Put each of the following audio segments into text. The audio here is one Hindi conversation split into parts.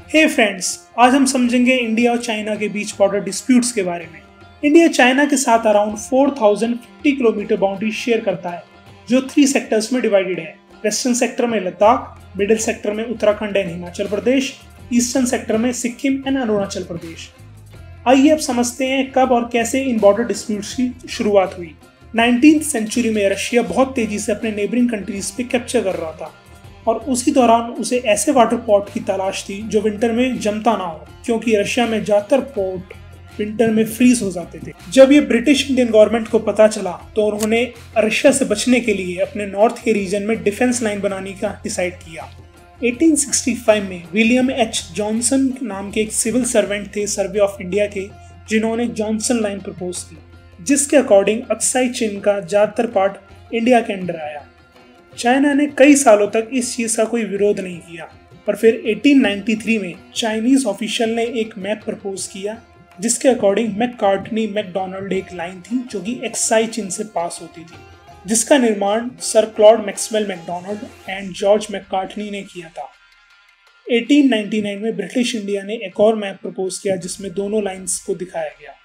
हे फ्रेंड्स, आज हम समझेंगे इंडिया और चाइना के बीच बॉर्डर डिस्प्यूट्स के बारे में। इंडिया चाइना के साथ अराउंड 4050 किलोमीटर बाउंड्री शेयर करता है, जो 3 सेक्टर्स में डिवाइडेड है। वेस्टर्न सेक्टर में लद्दाख, मिडिल सेक्टर में Uttarakhand and Himachal Pradesh, eastern sector में सिक्किम एंड अरुणाचल प्रदेश। आइए अब समझते हैं कब और कैसे इन बॉर्डर डिस्प्यूट्स की शुरुआत हुई। 19th सेंचुरी में रशिया बहुत तेजी से अपने नेबरिंग कंट्रीज पे कैप्चर कर रहा था और उसी दौरान उसे ऐसे वाटर पोर्ट की तलाश थी जो विंटर में जमता ना हो, क्योंकि रशिया में ज्यादातर पोर्ट विंटर में फ्रीज हो जाते थे। जब ये ब्रिटिश इंडियन गवर्नमेंट को पता चला तो उन्होंने रशिया से बचने के लिए अपने नॉर्थ के रीजन में डिफेंस लाइन बनाने का डिसाइड किया। 1865 में विलियम एच जॉनसन नाम के एक सिविल सर्वेंट थे सर्वे ऑफ इंडिया के, जिन्होंने जॉनसन लाइन प्रपोज की, जिसके अकॉर्डिंग अक्साई चीन का ज्यादातर पार्ट इंडिया के अंडर आया। चाइना ने कई सालों तक इस चीज का कोई विरोध नहीं किया, पर फिर 1893 में चाइनीज ऑफिशियल ने एक मैप प्रपोज किया, जिसके अकॉर्डिंग मैककार्टनी मैकडोनाल्ड एक लाइन थी जो कि एक्साई चीन से पास होती थी, जिसका निर्माण sir Claude Maxwell MacDonald and George Macartney ने किया था। 1899 में ब्रिटिश इंडिया ने एक और मैप प्रपोज किया जिसमें दोनों लाइंस को दिखाया गया।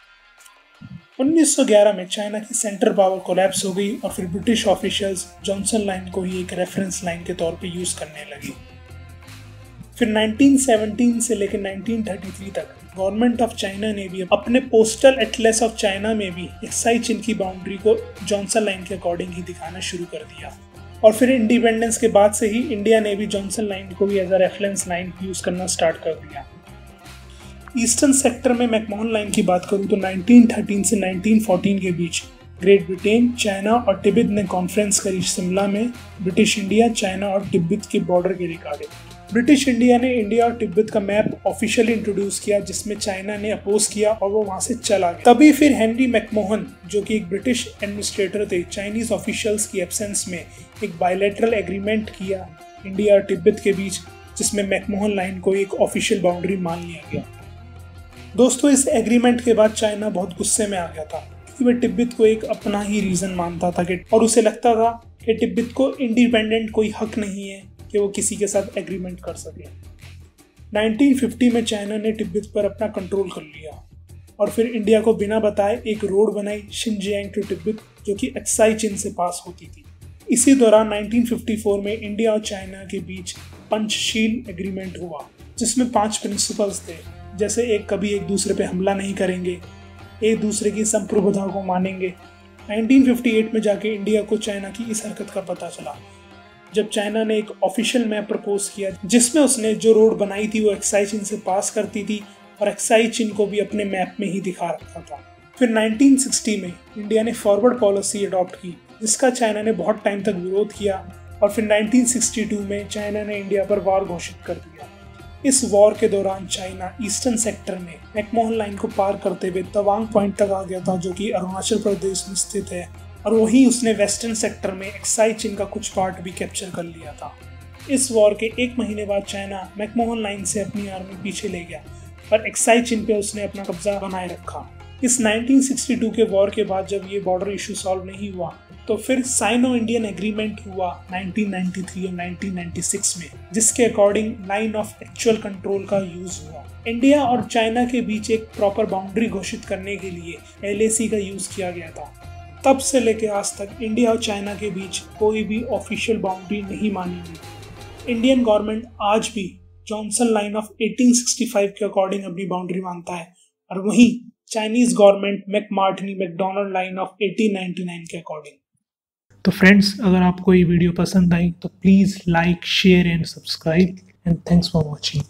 1911 में चाइना की सेंट्रल पावर कोलैप्स हो गई और फिर ब्रिटिश ऑफिशियल्स जॉनसन लाइन को ही एक रेफरेंस लाइन के तौर पे यूज करने लगे। फिर 1917 से लेकर 1933 तक गवर्नमेंट ऑफ चाइना ने भी अपने पोस्टल एटलस ऑफ चाइना में भी एक्साई चीन की बाउंड्री को जॉनसन लाइन के अकॉर्डिंग ही दिखाना शुरू कर दिया। और फिर इंडिपेंडेंस के बाद से ही इंडिया ने भी जॉनसन लाइन को भी as a reference line use करना स्टार्ट कर दिया। ईस्टर्न सेक्टर में मैकमोहन लाइन की बात करूं तो 1913 से 1914 के बीच ग्रेट ब्रिटेन, चाइना और तिब्बत ने कॉन्फ्रेंस करी शिमला में ब्रिटिश इंडिया, चाइना और तिब्बत के बॉर्डर के रिगार्डिंग। ब्रिटिश इंडिया ने इंडिया और तिब्बत का मैप ऑफिशियली इंट्रोड्यूस किया, जिसमें चाइना ने अपोज किया और वो वहां से चला गया। तभी फिर हेनरी मैकमोहन, जो कि एक ब्रिटिश एडमिनिस्ट्रेटर थे, चाइनीज ऑफिशियल्स की एब्सेंस में एक बायलैटरल एग्रीमेंट किया इंडिया और तिब्बत के बीच, जिसमें मैकमोहन लाइन को एक ऑफिशियल बाउंड्री मान लिया गया। दोस्तों, इस एग्रीमेंट के बाद चाइना बहुत गुस्से में आ गया था, क्योंकि वह तिब्बत को एक अपना ही रीजन मानता था और उसे लगता था कि तिब्बत को इंडिपेंडेंट कोई हक नहीं है कि वो किसी के साथ एग्रीमेंट कर सके। 1950 में चाइना ने तिब्बत पर अपना कंट्रोल कर लिया और फिर इंडिया को बिना बताए एक रोड बनाई शिनजियांग टू तिब्बत, जो कि एक्साई चीन से पास होती थी। इसी दौरान 1954 में इंडिया और चाइना के बीच पंचशील एग्रीमेंट हुआ, जिसमें 5 प्रिंसिपल्स थे, जैसे कभी एक दूसरे पे हमला नहीं करेंगे, एक दूसरे की संप्रभुता को मानेंगे। 1958 में जाके इंडिया को चाइना की इस हरकत का पता चला, जब चाइना ने एक ऑफिशियल मैप प्रपोज किया, जिसमें उसने जो रोड बनाई थी वो एक्साई चीन से पास करती थी और एक्साई चीन को भी अपने मैप में ही दिखा रखा था। फिर 1960 में इंडिया ने फॉरवर्ड पॉलिसी अडॉप्ट की, जिसका चाइना ने बहुत टाइम तक विरोध किया और फिर 1962 में चाइना ने इंडिया पर वार घोषित कर दिया। इस वॉर के दौरान चाइना ईस्टर्न सेक्टर में मैकमोहन लाइन को पार करते हुए तवांग पॉइंट तक आ गया था, जो कि अरुणाचल प्रदेश में स्थित है, और वहीं उसने वेस्टर्न सेक्टर में एक्साई चीन का कुछ पार्ट भी कैप्चर कर लिया था। इस वॉर के 1 महीने बाद चाइना मैकमोहन लाइन से अपनी आर्मी पीछे ले गया और एक्साई चीन पे उसने अपना कब्जा बनाए रखा। इस 1962 के वॉर के बाद जब ये बॉर्डर इशू सॉल्व नहीं हुआ तो फिर साइनो इंडियन एग्रीमेंट हुआ 1993 और 1996 में, जिसके according line of actual control का यूज हुआ। इंडिया और चाइना के बीच एक प्रॉपर बाउंड्री घोषित करने के लिए LAC का यूज किया गया था। तब से लेकर आज तक इंडिया और चाइना के बीच कोई भी ऑफिशियल बाउंड्री नहीं मानी गई। इंडियन गवर्नमेंट आज भी जॉनसन लाइन ऑफ 1865 के अकॉर्डिंग अपनी बाउंड्री मानता है, और वहीं Chinese government Macartney MacDonald line of 1899 के अकॉर्डिंग। तो फ्रेंड्स, अगर आपको ये वीडियो पसंद आई तो please like, share and subscribe, and thanks for watching.